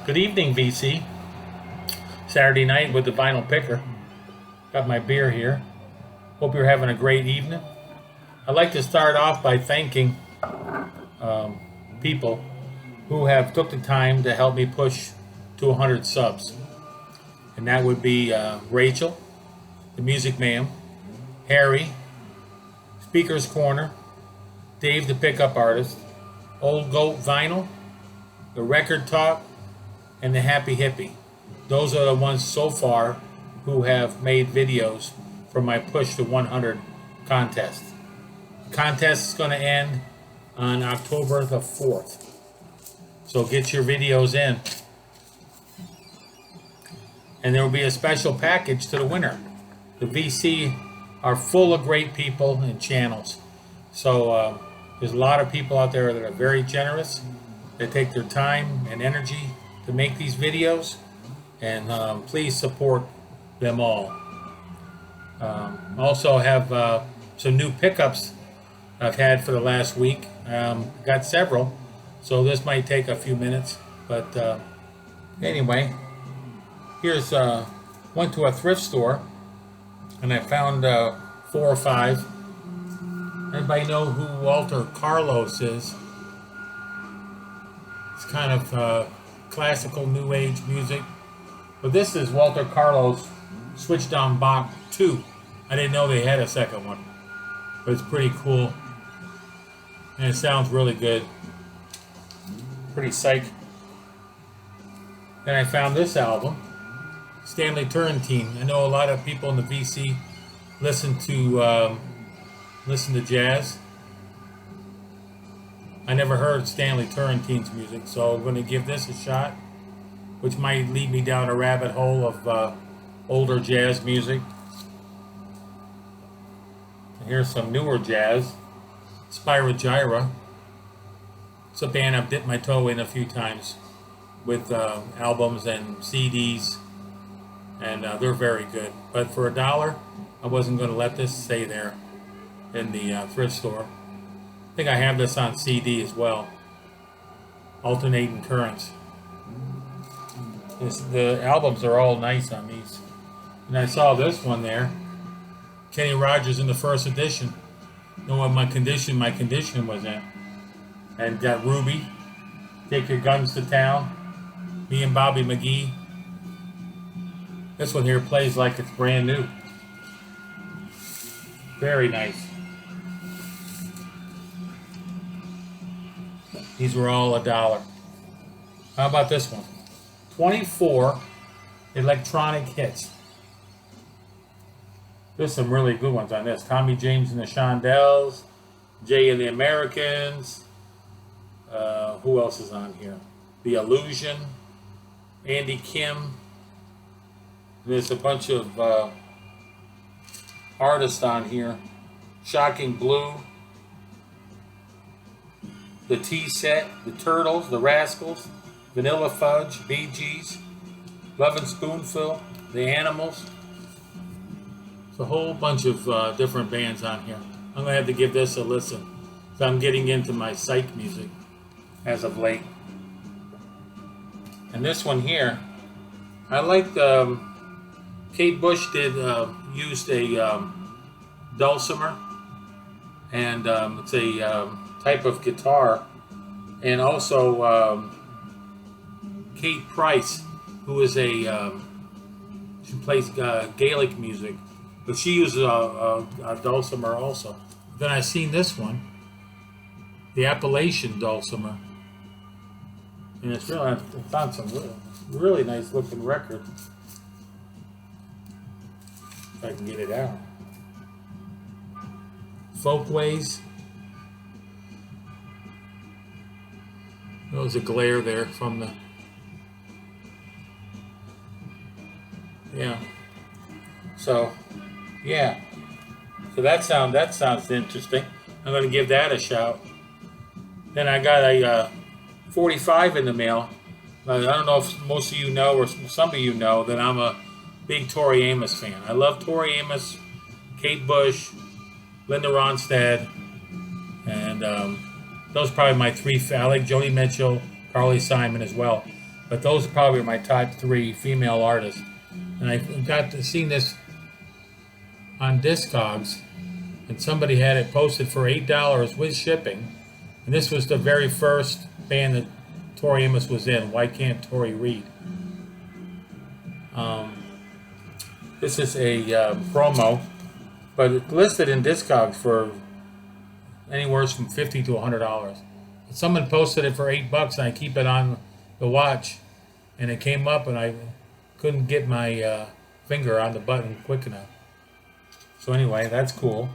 Good evening, VC. Saturday night with the vinyl picker. Got my beer here. Hope you're having a great evening. I'd like to start off by thanking people who have took the time to help me push to 100 subs. And that would be Rachel, the Music Man, Harry, Speaker's Corner, Dave the Pickup Artist, Old Goat Vinyl, the Record Talk, and the Happy Hippie. Those are the ones so far who have made videos for my push to 100 contest. The contest is going to end on October the 4th. So get your videos in. And there will be a special package to the winner. The VC are full of great people and channels. So there's a lot of people out there that are very generous. They take their time and energy to make these videos, and please support them all. Also have some new pickups I've had for the last week. Got several, so this might take a few minutes, but anyway, here's went to a thrift store and I found 4 or 5. Anybody know who Walter Carlos is? It's kind of classical new age music, but this is Walter Carlos Switched on Bach 2. I didn't know they had a second one, but it's pretty cool and it sounds really good. Pretty psyched. Then I found this album, Stanley Turrentine. I know a lot of people in the VC listen to jazz. I never heard Stanley Turrentine's music, so I'm going to give this a shot, which might lead me down a rabbit hole of older jazz music. And here's some newer jazz. Spyro Gyra. It's a band I've dipped my toe in a few times with albums and CDs, and they're very good. But for $1, I wasn't going to let this stay there in the thrift store. I think I have this on CD as well. Alternating Currents. The albums are all nice on these. And I saw this one there. Kenny Rogers in the first edition. Know what my condition was in. And got Ruby, Take Your Guns to Town. Me and Bobby McGee. This one here plays like it's brand new. Very nice. These were all $1. How about this one? 24 electronic hits. There's some really good ones on this. Tommy James and the Shondells, Jay and the Americans. Who else is on here? The Illusion, Andy Kim. There's a bunch of artists on here. Shocking Blue, the T-Set, the Turtles, the Rascals, Vanilla Fudge, Bee Gees, Lovin' Spoonful, the Animals. It's a whole bunch of different bands on here. I'm going to have to give this a listen. So I'm getting into my psych music as of late. And this one here, I like Kate Bush used a dulcimer, and it's a type of guitar, and also Kate Price, who is she plays Gaelic music, but she uses a dulcimer also. Then I seen this one, the Appalachian dulcimer, and it's on some really nice looking record. If I can get it out. Folkways. There was a glare there from the... Yeah. So, yeah. So that sounds interesting. I'm going to give that a shout. Then I got a 45 in the mail. I don't know if most of you know, or some of you know, that I'm a big Tori Amos fan. I love Tori Amos, Kate Bush, Linda Ronstadt, and those are probably my three. I like Joni Mitchell, Carly Simon as well. But those are probably my top three female artists. And I got to see this on Discogs, and somebody had it posted for $8 with shipping. And this was the very first band that Tori Amos was in. Why Can't Tori Read? This is a promo, but it's listed in Discogs for anywhere from $50 to $100. But someone posted it for $8, and I keep it on the watch, and it came up, and I couldn't get my finger on the button quick enough. So anyway, that's cool.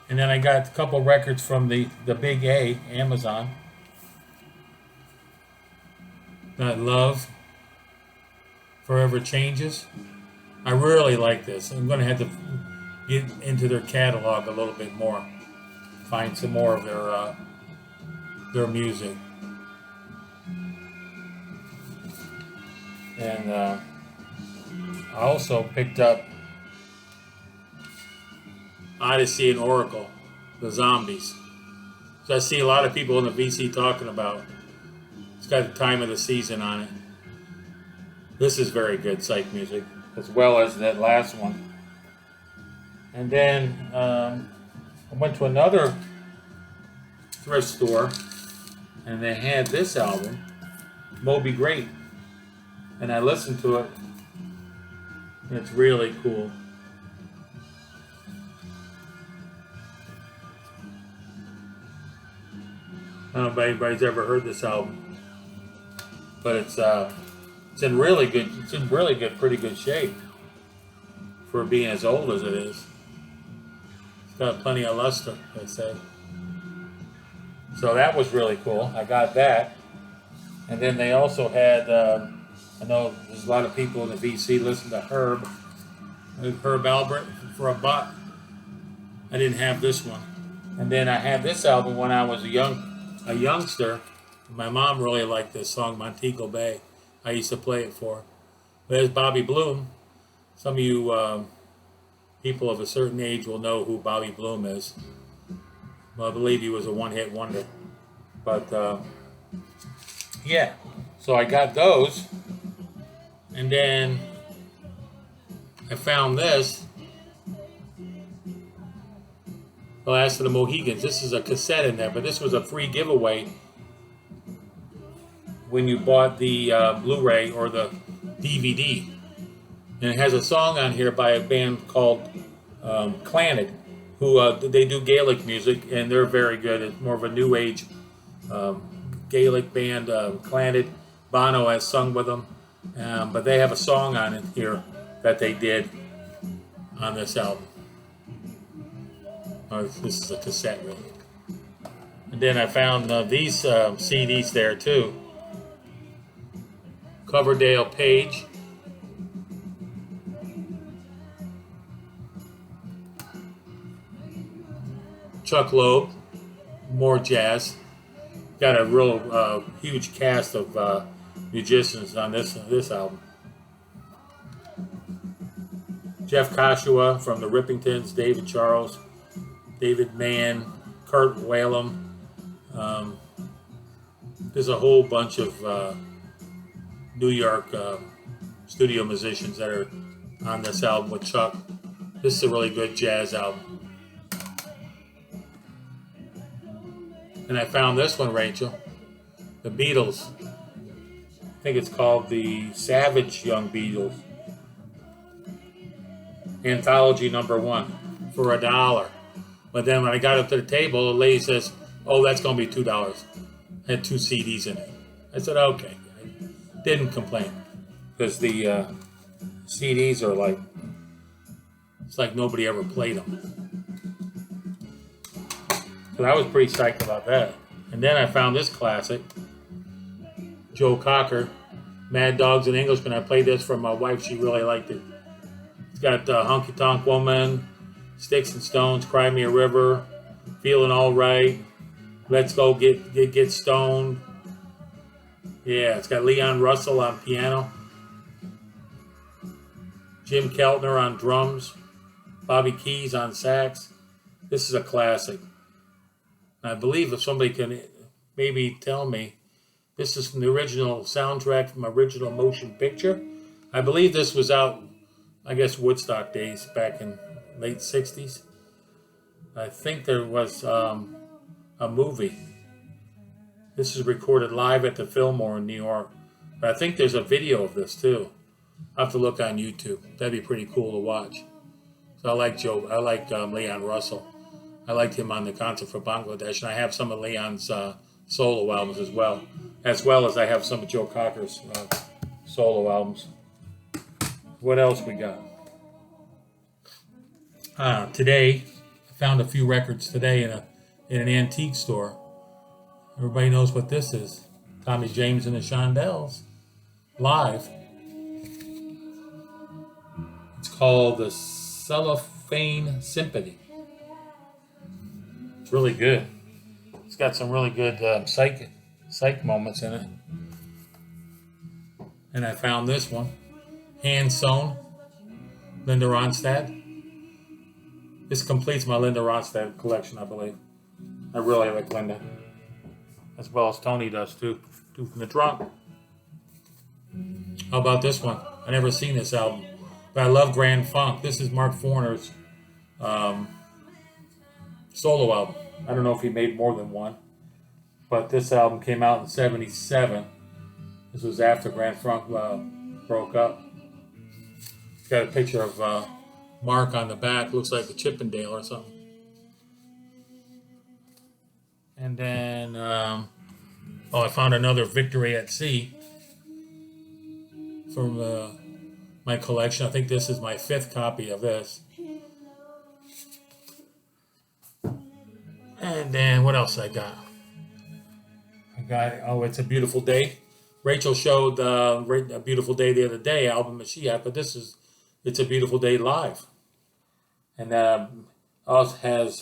And then I got a couple records from the Big A, Amazon. Got Love, Forever Changes. I really like this. I'm going to have to get into their catalog a little bit more. Find some more of their music. And I also picked up Odyssey and Oracle, the Zombies. So I see a lot of people in the VC talking about. It's got the time of the season on it. This is very good psych music, as well as that last one. And then I went to another thrift store, and they had this album, Moby Grape. And I listened to it, and it's really cool. I don't know if anybody's ever heard this album, but it's in really good, pretty good shape for being as old as it is. It's got plenty of luster, I'd say. So that was really cool. I got that, and then they also had. I know there's a lot of people in the VC listen to Herb Alpert for $1. I didn't have this one, and then I had this album when I was a youngster. My mom really liked this song, Montego Bay. I used to play it for her. There's Bobby Bloom. Some of you people of a certain age will know who Bobby Bloom is. Well, I believe he was a one-hit wonder. But, yeah. So I got those. And then I found this. The Last of the Mohegans. This is a cassette in there, but this was a free giveaway when you bought the Blu-ray or the DVD. And it has a song on here by a band called Clannad, who they do Gaelic music, and they're very good. It's more of a new age Gaelic band, Clannad. Bono has sung with them, but they have a song on it here that they did on this album. This is a cassette, really. And then I found these CDs there too. Coverdale Page. Chuck Loeb, more jazz. Got a real huge cast of musicians on this album. Jeff Kashua from the Rippingtons, David Charles, David Mann, Kurt Whalum. There's a whole bunch of New York studio musicians that are on this album with Chuck. This is a really good jazz album. And I found this one, Rachel. The Beatles. I think it's called the Savage Young Beatles. Anthology #1 for $1. But then when I got up to the table, the lady says, "Oh, that's going to be $2." I had 2 CDs in it. I said, "Okay." I didn't complain because the CDs are like, it's like nobody ever played them. So I was pretty psyched about that. And then I found this classic, Joe Cocker, Mad Dogs and Englishmen. I played this for my wife. She really liked it. It's got Honky Tonk Woman, Sticks and Stones, Cry Me a River, Feeling All Right, Let's Go Get Stoned. Yeah, it's got Leon Russell on piano, Jim Keltner on drums, Bobby Keys on sax. This is a classic. I believe if somebody can maybe tell me This is from the original soundtrack from original motion picture. I believe this was out, I guess, Woodstock days back in late 60s. I think there was a movie. This is recorded live at the Fillmore in New York. But I think there's a video of this too. I'll have to look on YouTube. That'd be pretty cool to watch. So I like Leon Russell. I liked him on the concert for Bangladesh, and I have some of Leon's solo albums as well as I have some of Joe Cocker's solo albums. What else we got? Today, I found a few records today in an antique store. Everybody knows what this is. Tommy James and the Shondells, live. It's called the Cellophane Symphony. It's really good. It's got some really good psych moments in it. And I found this one, hand sewn, Linda Ronstadt. This completes my Linda Ronstadt collection, I believe. I really like Linda, as well as Tony does too. Two from the trunk. How about this one? I never seen this album, but I love Grand Funk. This is Mark Forner's solo album. I don't know if he made more than one, but this album came out in '77. This was after Grand Funk broke up. It's got a picture of Mark on the back. Looks like a Chippendale or something. And then, I found another Victory at Sea from my collection. I think this is my 5th copy of this. And then what else I got? It's a Beautiful Day. Rachel showed A Beautiful Day the other day, album that she had, but this is It's a Beautiful Day live. And also has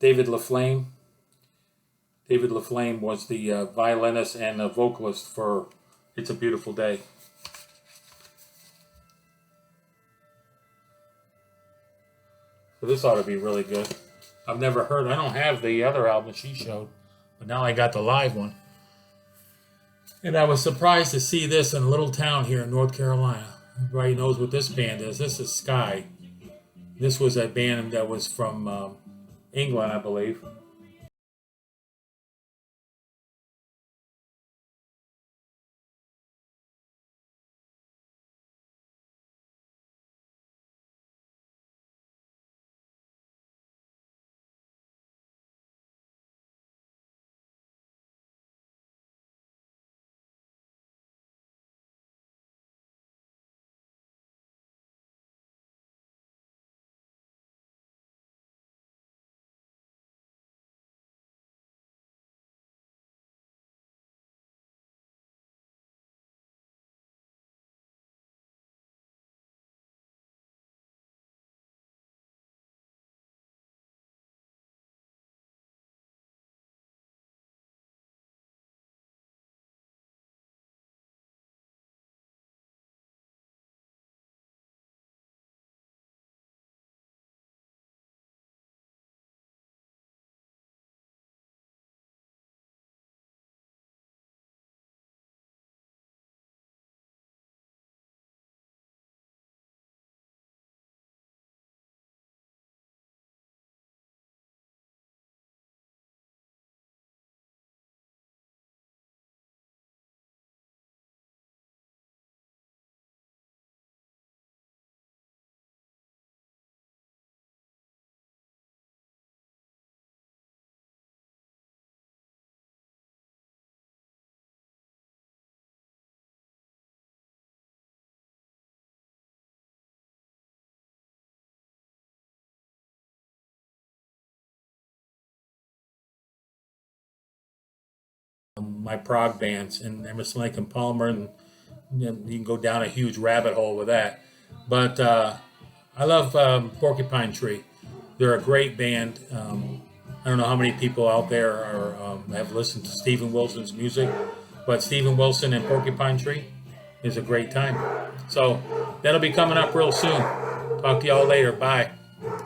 David LaFlame. David LaFlame was the violinist and the vocalist for It's a Beautiful Day. So this ought to be really good. I don't have the other album she showed, but now I got the live one. And I was surprised to see this in a little town here in North Carolina. Everybody knows what this band is. This is Sky. This was a band that was from England, I believe. My prog bands and Emerson, Lake and Palmer, and you can go down a huge rabbit hole with that. But I love Porcupine Tree. They're a great band. I don't know how many people out there have listened to Steven Wilson's music, but Steven Wilson and Porcupine Tree is a great time. So that'll be coming up real soon. Talk to y'all later. Bye.